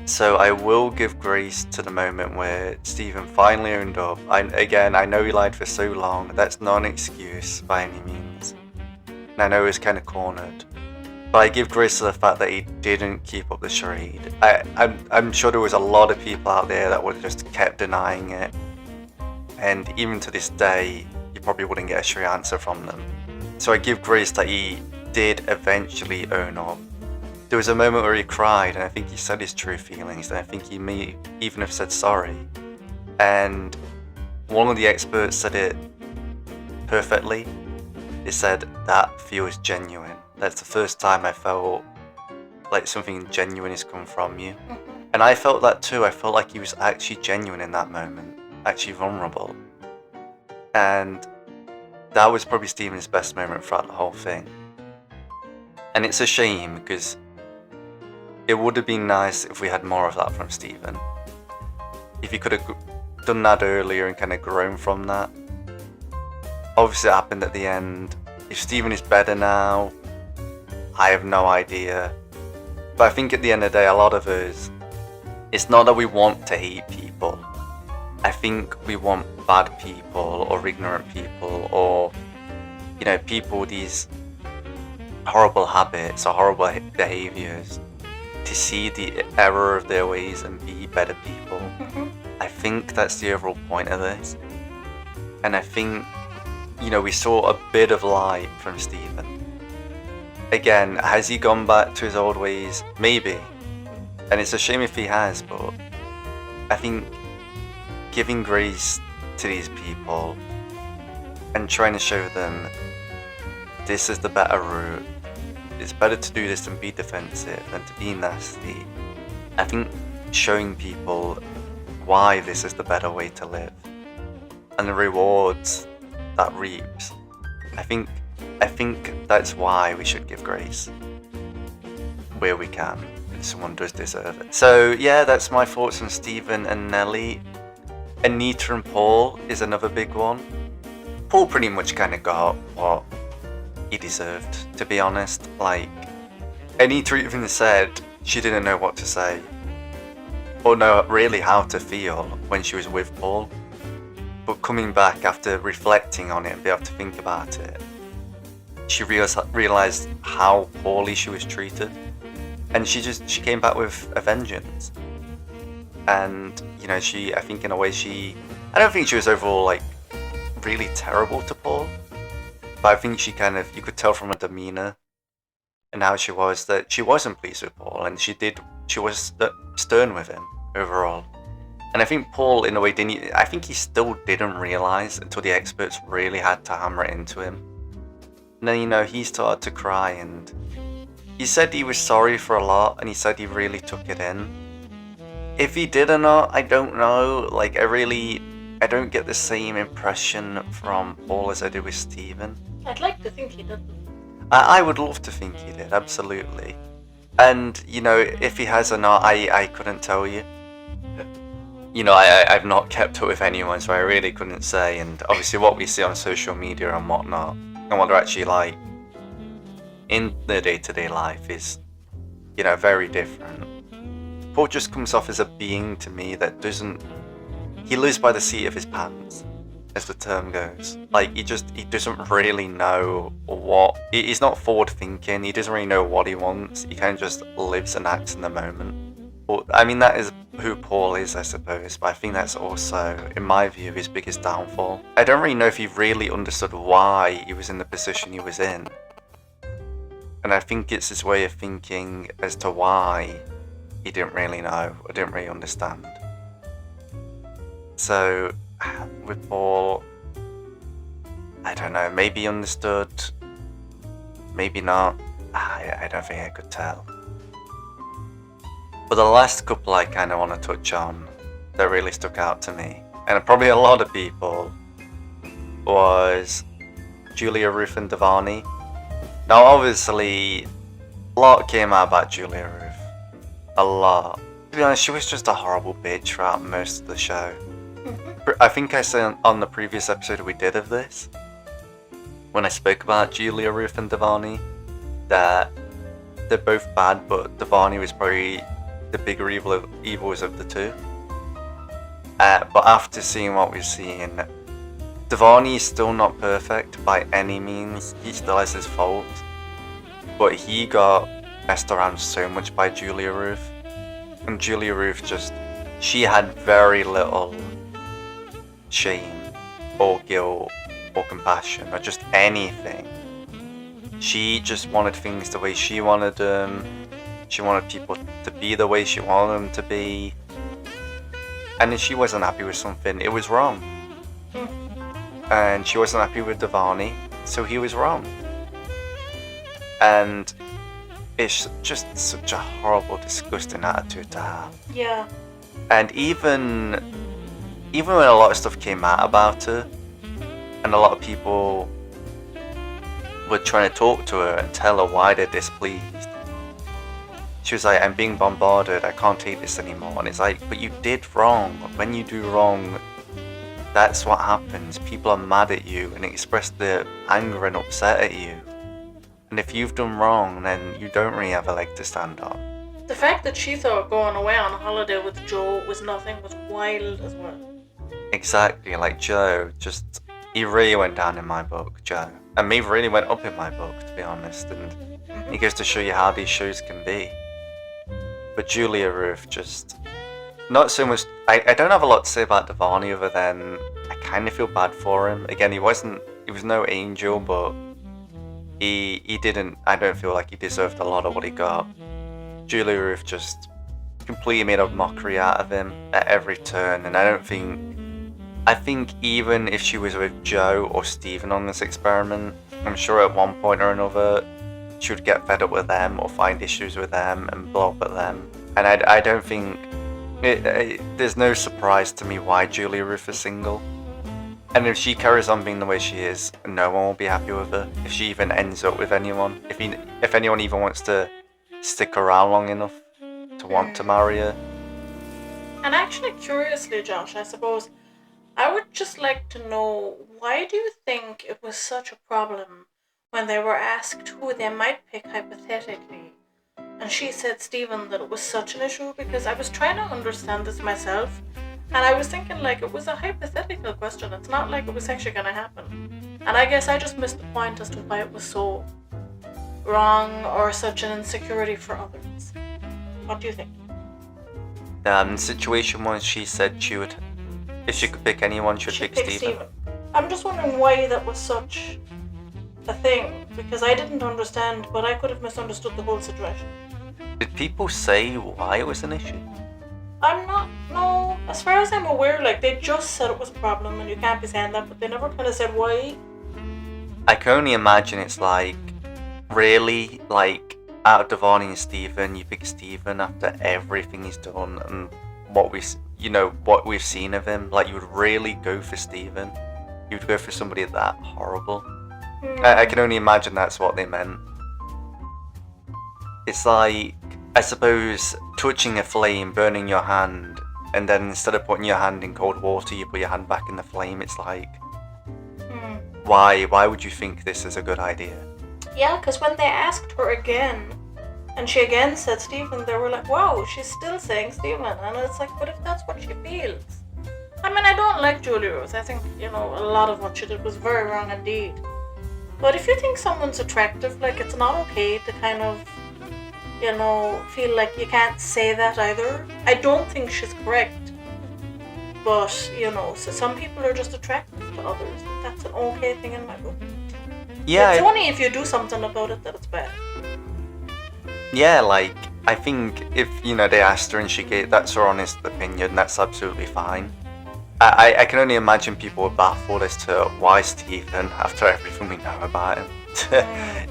So I will give grace to the moment where Stephen finally owned up. I know he lied for so long. That's not an excuse by any means. And I know he was kind of cornered. But I give grace to the fact that he didn't keep up the charade. I'm sure there was a lot of people out there that would have just kept denying it. And even to this day, you probably wouldn't get a straight answer from them. So I give grace that he did eventually own up. There was a moment where he cried, and I think he said his true feelings, and I think he may even have said sorry. And one of the experts said it perfectly. They said, that feels genuine. That's the first time I felt like something genuine has come from you. And I felt that too. I felt like he was actually genuine in that moment, actually vulnerable. And that was probably Stephen's best moment throughout the whole thing. And it's a shame because it would have been nice if we had more of that from Stephen. If he could have done that earlier and kind of grown from that. Obviously it happened at the end. If Stephen is better now, I have no idea. But I think at the end of the day, a lot of us, it's not that we want to hate people. I think we want bad people or ignorant people or, people with these horrible habits or horrible behaviours to see the error of their ways and be better people. I think that's the overall point of this. And I think, we saw a bit of light from Stephen. Again, has he gone back to his old ways? Maybe. And it's a shame if he has, but I think giving grace to these people and trying to show them this is the better route. It's better to do this and be defensive than to be nasty. I think showing people why this is the better way to live and the rewards that reaps. I think that's why we should give grace where we can, if someone does deserve it. So yeah, that's my thoughts on Stephen and Nellie. Anita and Paul is another big one. Paul pretty much kind of got what he deserved, to be honest. Like, Anita even said she didn't know what to say or know really how to feel when she was with Paul. But coming back after reflecting on it and be able to think about it, she realised how poorly she was treated. And she came back with a vengeance. And, I think in a way I don't think she was overall, like, really terrible to Paul. But I think she you could tell from her demeanour and how she was that she wasn't pleased with Paul, and she was stern with him overall. And I think Paul, in a way, I think he still didn't realize until the experts really had to hammer it into him. And then, he started to cry, and he said he was sorry for a lot, and he said he really took it in. If he did or not, I don't know. Like, I don't get the same impression from Paul as I do with Stephen. I'd like to think he did. I would love to think he did, absolutely. And, if he has or not, I couldn't tell you. I've not kept up with anyone, so I really couldn't say. And obviously what we see on social media and whatnot, and what they're actually like in their day-to-day life is, very different. Paul just comes off as a being to me that he lives by the seat of his pants, as the term goes. Like, he doesn't really know he's not forward thinking, he doesn't really know what he wants, he kind of just lives and acts in the moment. But, I mean, that is who Paul is, I suppose, but I think that's also, in my view, his biggest downfall. I don't really know if he really understood why he was in the position he was in. And I think it's his way of thinking as to why he didn't really know, or didn't really understand. So, with Paul, I don't know, maybe he understood, maybe not. I don't think I could tell. But the last couple I kind of want to touch on that really stuck out to me, and probably a lot of people, was Julia, Ruth and Devani. Now obviously, a lot came out about Julia Ruth. A lot. To be honest, she was just a horrible bitch throughout most of the show. I think I said on the previous episode we did of this, when I spoke about Julia, Ruth and Devani, that they're both bad, but Devani was probably the bigger evils of the two. But after seeing what we've seen, Devani is still not perfect by any means. He still has his faults, but he got messed around so much by Julia Ruth. And Julia Ruth she had very little shame or guilt or compassion or just anything. She just wanted things the way she wanted them. She wanted people to be the way she wanted them to be. And if she wasn't happy with something, it was wrong. And she wasn't happy with Devani, so he was wrong. And it's just such a horrible, disgusting attitude to have. Yeah. And even when a lot of stuff came out about her, and a lot of people were trying to talk to her and tell her why they're displeased, she was like, I'm being bombarded, I can't take this anymore. And it's like, but you did wrong. When you do wrong, that's what happens. People are mad at you and express their anger and upset at you. And if you've done wrong, then you don't really have a leg to stand on. The fact that she thought going away on a holiday with Joe was nothing was wild as well. Exactly, like Joe, he really went down in my book, Joe. And me really went up in my book, to be honest. And it goes to show you how these shows can be. But Julia Ruth, not so much. I don't have a lot to say about Devani other than I kind of feel bad for him. Again, he was no angel, but he didn't. I don't feel like he deserved a lot of what he got. Julia Ruth just completely made a mockery out of him at every turn, and I think even if she was with Joe or Stephen on this experiment, I'm sure at one point or another she would get fed up with them or find issues with them and blow up at them. And I don't think there's no surprise to me why Julia Ruth is single. And if she carries on being the way she is, no one will be happy with her. If she even ends up with anyone, if anyone even wants to stick around long enough to want to marry her. And actually, curiously, Josh, I suppose I would just like to know, why do you think it was such a problem when they were asked who they might pick hypothetically? And she said, Stephen, that it was such an issue, because I was trying to understand this myself. And I was thinking, like, it was a hypothetical question. It's not like it was actually going to happen. And I guess I just missed the point as to why it was so wrong or such an insecurity for others. What do you think? The situation was she said she would, if she could pick anyone, she'd pick Stephen. I'm just wondering why that was such a thing because I didn't understand, but I could have misunderstood the whole situation. Did people say why it was an issue? No, as far as I'm aware, like, they just said it was a problem and you can't be saying that, but they never kind of said why. I can only imagine it's like, really, like, out of Devon and Stephen, you pick Stephen after everything he's done and what we've seen of him. Like, you would really go for Stephen. You would go for somebody that horrible. I can only imagine that's what they meant. It's like, I suppose, touching a flame, burning your hand, and then instead of putting your hand in cold water, you put your hand back in the flame. It's like, why would you think this is a good idea? Yeah, because when they asked her again, and she again said Stephen, they were like, wow, she's still saying Stephen. And it's like, but if that's what she feels. I mean, I don't like Julie Ruth. I think, a lot of what she did was very wrong indeed. But if you think someone's attractive, like, it's not okay to kind of, feel like you can't say that either. I don't think she's correct. But, so some people are just attractive to others. That's an okay thing in my book. Yeah. It's only if you do something about it that it's bad. Yeah, like, I think if, they asked her and she gave, that's her honest opinion, that's absolutely fine. I can only imagine people were baffled as to why Stephen, after everything we know about him.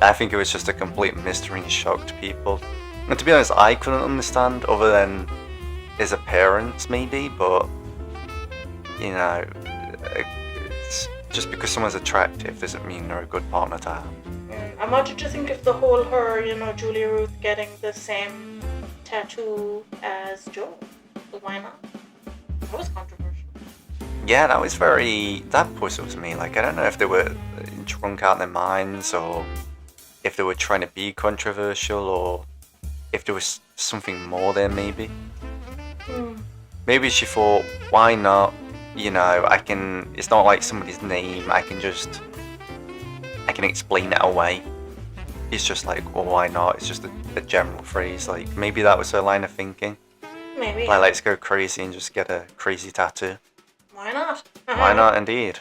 I think it was just a complete mystery and shock to people. And to be honest, I couldn't understand other than his appearance, maybe, but, it's just because someone's attractive doesn't mean they're a good partner to have. And what did you think of the whole Julie Ruth getting the same tattoo as Joe? So why not? That was controversial. Yeah, that puzzles me. Like, I don't know if they were drunk out of their minds or if they were trying to be controversial or if there was something more there, maybe. Maybe she thought, why not? It's not like somebody's name, I can explain it away. It's just like, well, why not? It's just a general phrase. Like, maybe that was her line of thinking. Maybe. Like, let's go crazy and just get a crazy tattoo. Why not? Why not, indeed?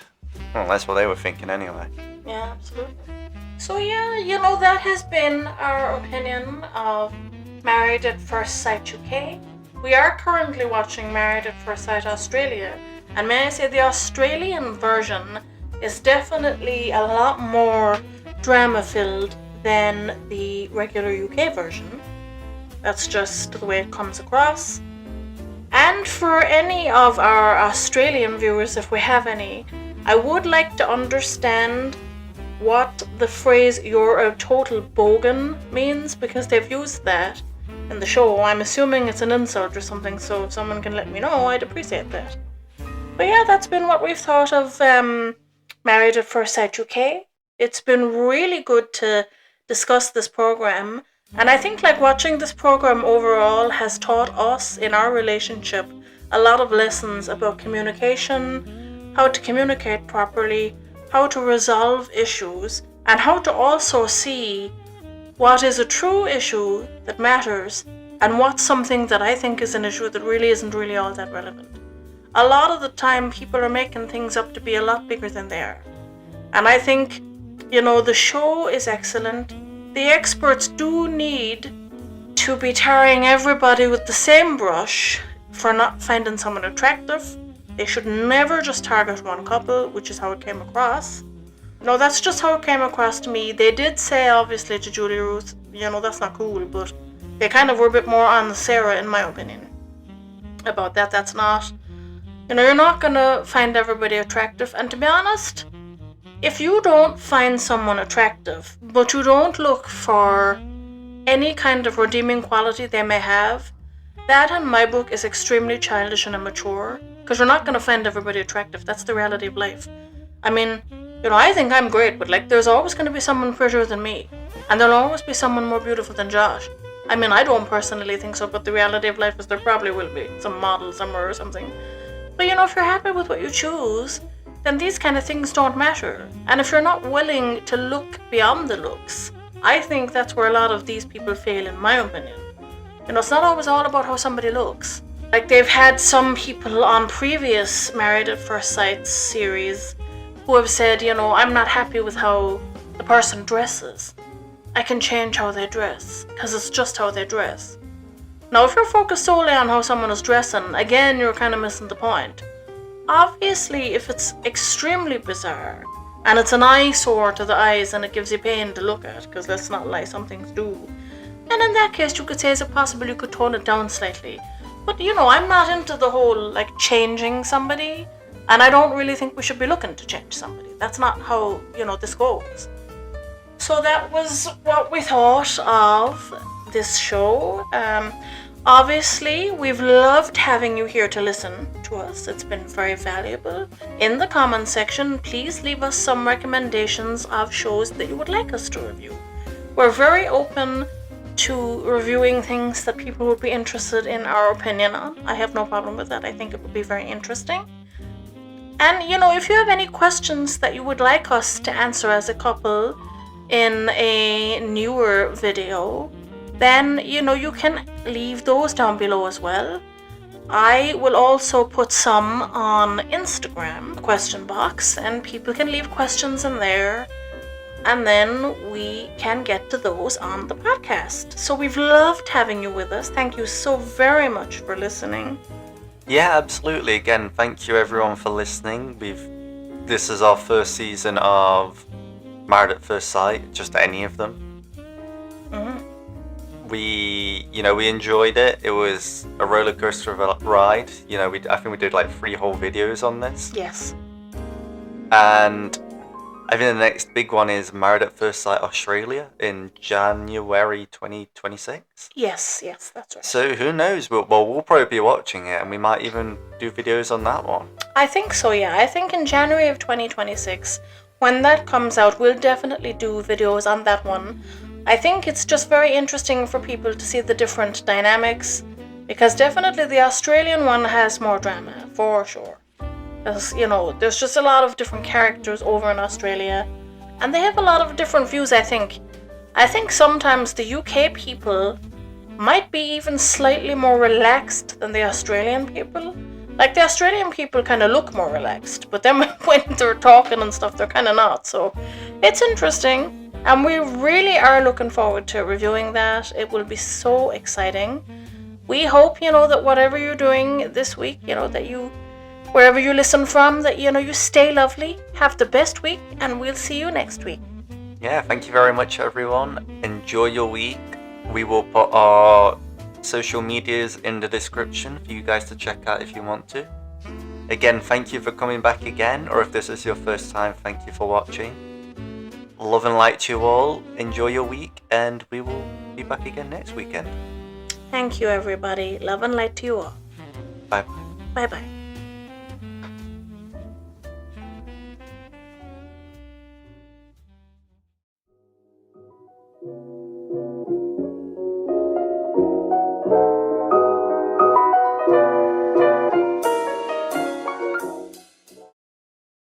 Well, that's what they were thinking anyway. Yeah, absolutely. So yeah, that has been our opinion of Married at First Sight UK. We are currently watching Married at First Sight Australia, and may I say the Australian version is definitely a lot more drama-filled than the regular UK version. That's just the way it comes across. And for any of our Australian viewers, if we have any, I would like to understand what the phrase "you're a total bogan" means, because they've used that in the show. I'm assuming it's an insult or something, so if someone can let me know, I'd appreciate that. But yeah, that's been what we've thought of Married at First Sight UK. It's been really good to discuss this program, and I think watching this program overall has taught us in our relationship a lot of lessons about communication, how to communicate properly, how to resolve issues, and how to also see what is a true issue that matters and what's something that I think is an issue that really isn't really all that relevant. A lot of the time people are making things up to be a lot bigger than they are. And I think, the show is excellent. The experts do need to be tarring everybody with the same brush for not finding someone attractive. They should never just target one couple, which is how it came across. No, that's just how it came across to me. They did say, obviously, to Julie Ruth, that's not cool, but they kind of were a bit more on Sarah, in my opinion, about that. That's not, you're not gonna find everybody attractive. And to be honest, if you don't find someone attractive, but you don't look for any kind of redeeming quality they may have, that in my book is extremely childish and immature, because you're not going to find everybody attractive. That's the reality of life. I mean, I think I'm great, but there's always going to be someone prettier than me, and there'll always be someone more beautiful than Josh. I mean, I don't personally think so, but the reality of life is there probably will be some model somewhere or something. But if you're happy with what you choose, then these kind of things don't matter. And if you're not willing to look beyond the looks, I think that's where a lot of these people fail, in my opinion. It's not always all about how somebody looks. They've had some people on previous Married at First Sight series who have said, I'm not happy with how the person dresses. I can change how they dress, because it's just how they dress. Now, if you're focused solely on how someone is dressing, again, you're kind of missing the point. Obviously, if it's extremely bizarre, and it's an eyesore to the eyes and it gives you pain to look at, because let's not lie, some things do, and in that case, you could say, is it possible you could tone it down slightly? But, I'm not into the whole, changing somebody, and I don't really think we should be looking to change somebody. That's not how, this goes. So that was what we thought of this show. Obviously, we've loved having you here to listen to us. It's been very valuable. In the comment section, please leave us some recommendations of shows that you would like us to review. We're very open to reviewing things that people would be interested in our opinion on. I have no problem with that. I think it would be very interesting. And, if you have any questions that you would like us to answer as a couple in a newer video, then, you can leave those down below as well. I will also put some on Instagram, question box, and people can leave questions in there, and then we can get to those on the podcast. So we've loved having you with us. Thank you so very much for listening. Yeah, absolutely. Again, thank you everyone for listening. This is our first season of Married at First Sight, just any of them. Mm-hmm. We enjoyed it. It was a roller coaster of a ride. I think we did 3 whole videos on this. Yes. And I think the next big one is Married at First Sight Australia in January 2026. Yes, that's right. So who knows? We'll probably be watching it, and we might even do videos on that one. I think so, yeah. I think in January of 2026, when that comes out, we'll definitely do videos on that one. I think it's just very interesting for people to see the different dynamics, because definitely the Australian one has more drama, for sure. Because, there's just a lot of different characters over in Australia, and they have a lot of different views, I think. I think sometimes the UK people might be even slightly more relaxed than the Australian people. The Australian people kind of look more relaxed, but then when they're talking and stuff, they're kind of not. So it's interesting. And we really are looking forward to reviewing that. It will be so exciting. We hope, that whatever you're doing this week, that you, wherever you listen from, that, you stay lovely, have the best week, and we'll see you next week. Yeah, thank you very much, everyone. Enjoy your week. We will put our social medias in the description for you guys to check out if you want to. Again, thank you for coming back again, or if this is your first time, thank you for watching. Love and light to you all. Enjoy your week, and we will be back again next weekend. Thank you, everybody. Love and light to you all. Bye. Bye-bye.